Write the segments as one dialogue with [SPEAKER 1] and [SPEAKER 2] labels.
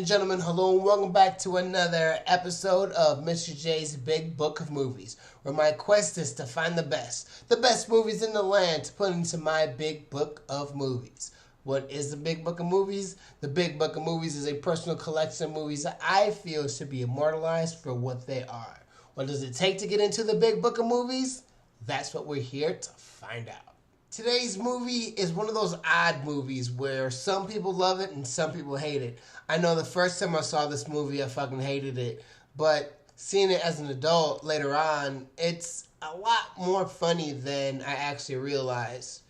[SPEAKER 1] and gentlemen, hello and welcome back to another episode of Mr. J's Big Book of Movies, where my quest is to find the best movies in the land to put into my Big Book of Movies. What is the Big Book of Movies? The Big Book of Movies is a personal collection of movies that I feel should be immortalized for what they are. What does it take to get into the Big Book of Movies? That's what we're here to find out. Today's movie is one of those odd movies where some people love it and some people hate it. I know the first time I saw this movie, I fucking hated it. But seeing it as an adult later on, it's a lot more funny than I actually realized.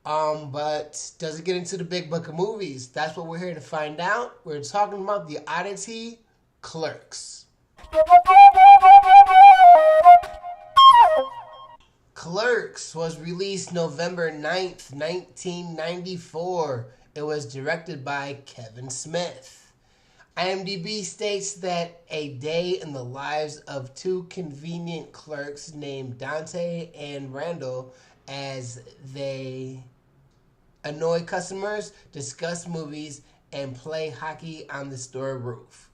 [SPEAKER 1] But does it get into the Big Book of Movies? That's what we're here to find out. We're talking about the oddity, Clerks. Clerks was released November 9th, 1994. It was directed by Kevin Smith. IMDb states that a day in the lives of two convenient clerks named Dante and Randall as they annoy customers, discuss movies, and play hockey on the store roof.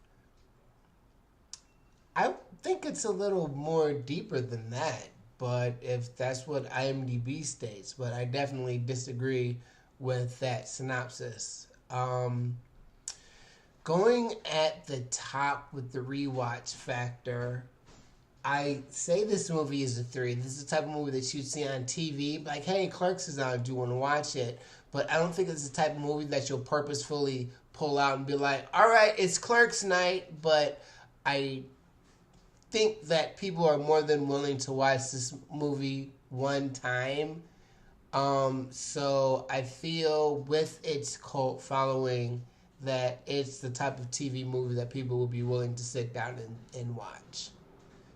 [SPEAKER 1] I think it's a little more deeper than that. But if that's what IMDb states, but I definitely disagree with that synopsis. Going at the top with the rewatch factor, I say this movie is a 3. This is the type of movie that you'd see on TV. Like, hey, Clerks is on, do you want to watch it? But I don't think it's the type of movie that you'll purposefully pull out and be like, all right, it's Clerks night, but I think that people are more than willing to watch this movie one time. So I feel with its cult following that it's the type of TV movie that people will be willing to sit down and watch.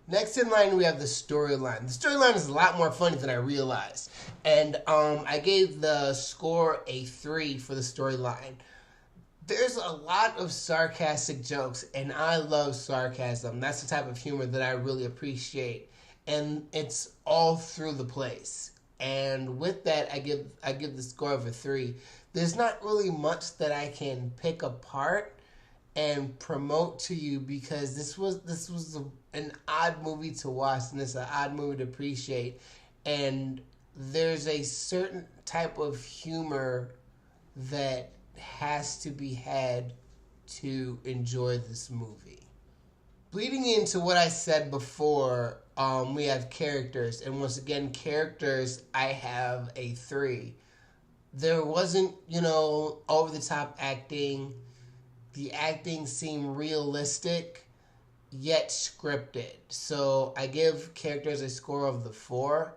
[SPEAKER 1] Next in line, we have the storyline. The storyline is a lot more funny than I realized. And I gave the score a 3 for the storyline. There's a lot of sarcastic jokes, and I love sarcasm. That's the type of humor that I really appreciate, and it's all through the place. And with that, I give the score of a 3. There's not really much that I can pick apart and promote to you because this was an odd movie to watch, and it's an odd movie to appreciate. And there's a certain type of humor that has to be had to enjoy this movie. Bleeding into what I said before, we have characters, and once again, characters, I have a 3. There wasn't, over the top acting. The acting seemed realistic, yet scripted. So I give characters a score of the 4.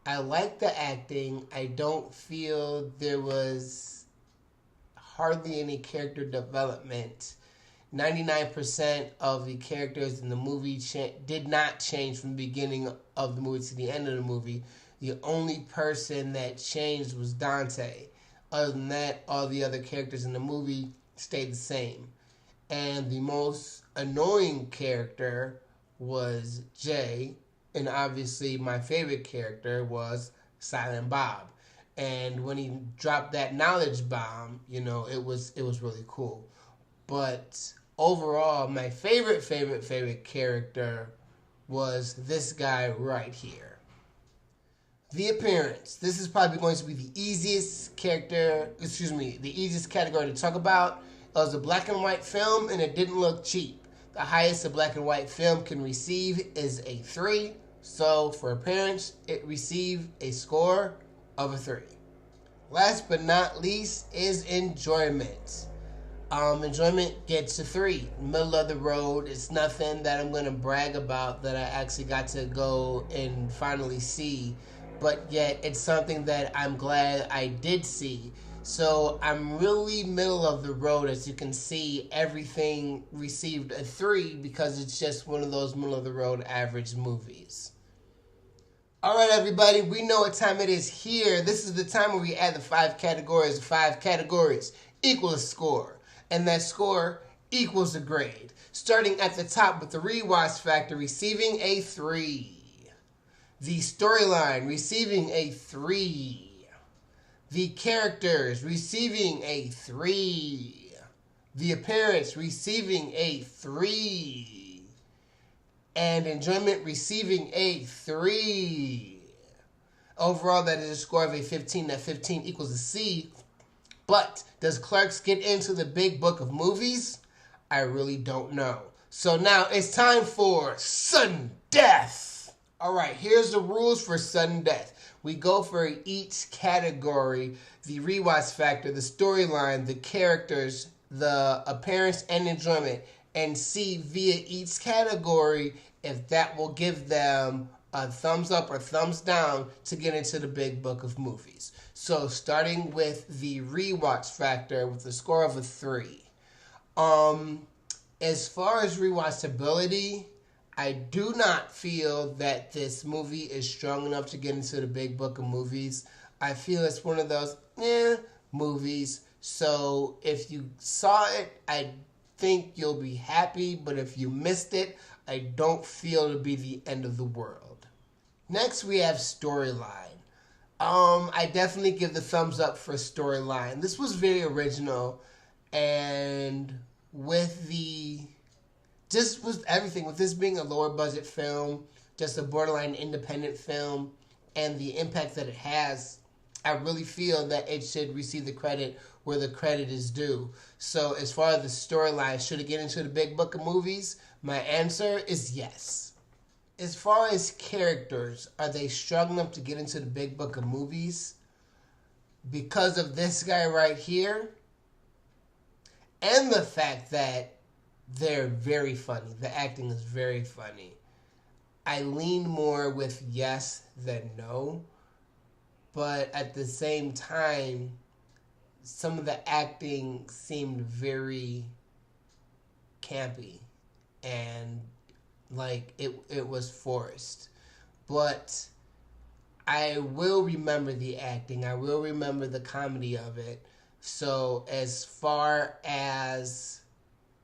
[SPEAKER 1] I like the acting. I don't feel there was hardly any character development. 99% of the characters in the movie did not change from the beginning of the movie to the end of the movie. The only person that changed was Dante. Other than that, all the other characters in the movie stayed the same. And the most annoying character was Jay. And obviously, my favorite character was Silent Bob. And when he dropped that knowledge bomb, it was really cool. But overall, my favorite character was this guy right here. The appearance. This is probably going to be the easiest category to talk about. It was a black and white film, and it didn't look cheap. The highest a black and white film can receive is a 3. So for appearance, it received a score of a 3. Last but not least is enjoyment. Enjoyment gets a 3. Middle of the road. It's nothing that I'm going to brag about that I actually got to go and finally see. But yet, it's something that I'm glad I did see. So I'm really middle of the road. As you can see, everything received a 3 because it's just one of those middle of the road average movies. Alright everybody, we know what time it is here. This is the time where we add the 5 categories. 5 categories equal a score. And that score equals a grade. Starting at the top with the rewatch factor receiving a 3. The storyline receiving a 3. The characters receiving a 3. The appearance receiving a 3. And enjoyment receiving a 3. Overall, that is a score of a 15. That 15 equals a C. But does Clerks get into the big book of movies? I really don't know. So now it's time for sudden death. All right, here's the rules for sudden death. We go for each category: the rewatch factor, the storyline, the characters, the appearance and enjoyment, and see via each category if that will give them a thumbs up or thumbs down to get into the big book of movies. So starting with the rewatch factor with a score of a 3. As far as rewatchability, I do not feel that this movie is strong enough to get into the big book of movies. I feel it's one of those movies. So if you saw it, I think you'll be happy. But if you missed it, I don't feel it'll be the end of the world. Next, we have storyline. I definitely give the thumbs up for storyline. This was very original, and with everything, with this being a lower budget film, just a borderline independent film, and the impact that it has, I really feel that it should receive the credit where the credit is due. So as far as the storyline, should it get into the big book of movies? My answer is yes. As far as characters, are they strong enough to get into the big book of movies? Because of this guy right here, and the fact that they're very funny. The acting is very funny. I lean more with yes than no. But at the same time, some of the acting seemed very campy. And like it was forced. But I will remember the acting. I will remember the comedy of it. So as far as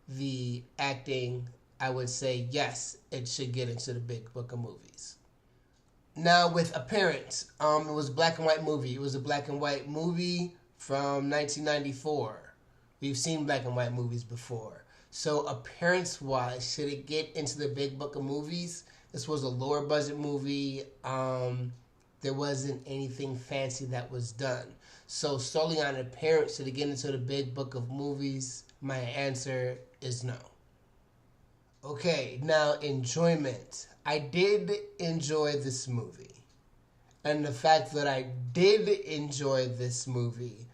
[SPEAKER 1] the acting, I would say yes, it should get into the big book of movies. Now with appearance, it was a black and white movie. It was a black and white movie from 1994. We've seen black and white movies before. So appearance-wise, should it get into the big book of movies? This was a lower budget movie. There wasn't anything fancy that was done. So solely on appearance, should it get into the big book of movies? My answer is no. Okay, now enjoyment. I did enjoy this movie. And the fact that I did enjoy this movie,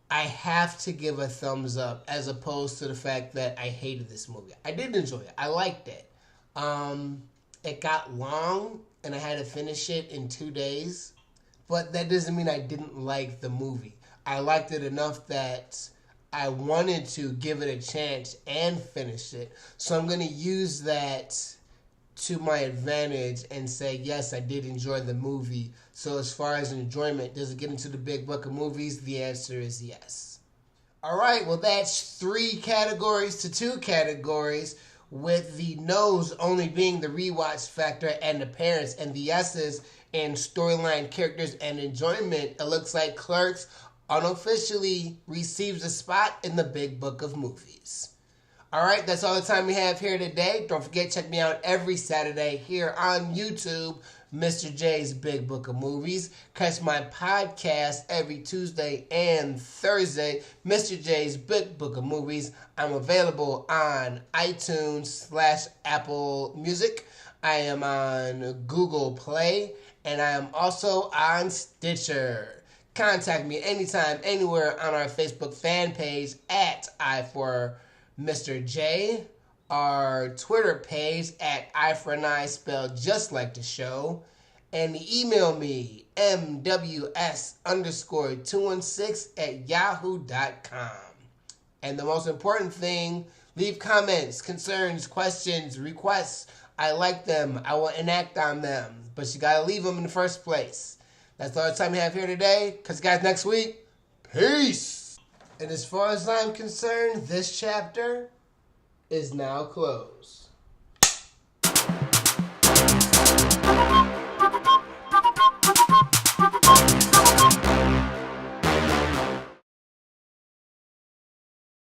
[SPEAKER 1] I have to give a thumbs up as opposed to the fact that I hated this movie. I did enjoy it. I liked it. It got long and I had to finish it in 2 days. But that doesn't mean I didn't like the movie. I liked it enough that I wanted to give it a chance and finish it. So I'm going to use that to my advantage and say, yes, I did enjoy the movie. So as far as enjoyment, does it get into the big book of movies? The answer is yes. All right, well, that's 3 categories to 2 categories, with the no's only being the rewatch factor and appearance, and the yeses in storyline, characters, and enjoyment. It looks like Clerks unofficially receives a spot in the big book of movies. All right, that's all the time we have here today. Don't forget, check me out every Saturday here on YouTube, Mr. J's Big Book of Movies. Catch my podcast every Tuesday and Thursday, Mr. J's Big Book of Movies. I'm available on iTunes/Apple Music. I am on Google Play, and I am also on Stitcher. Contact me anytime, anywhere on our Facebook fan page at I4Mr. J, our Twitter page at I4Ni, spelled just like the show, and email me mws_216@yahoo.com. And the most important thing, leave comments, concerns, questions, requests. I like them. I will enact on them. But you gotta leave them in the first place. That's all the time we have here today. Catch you guys next week. Peace! And as far as I'm concerned, this chapter is now closed.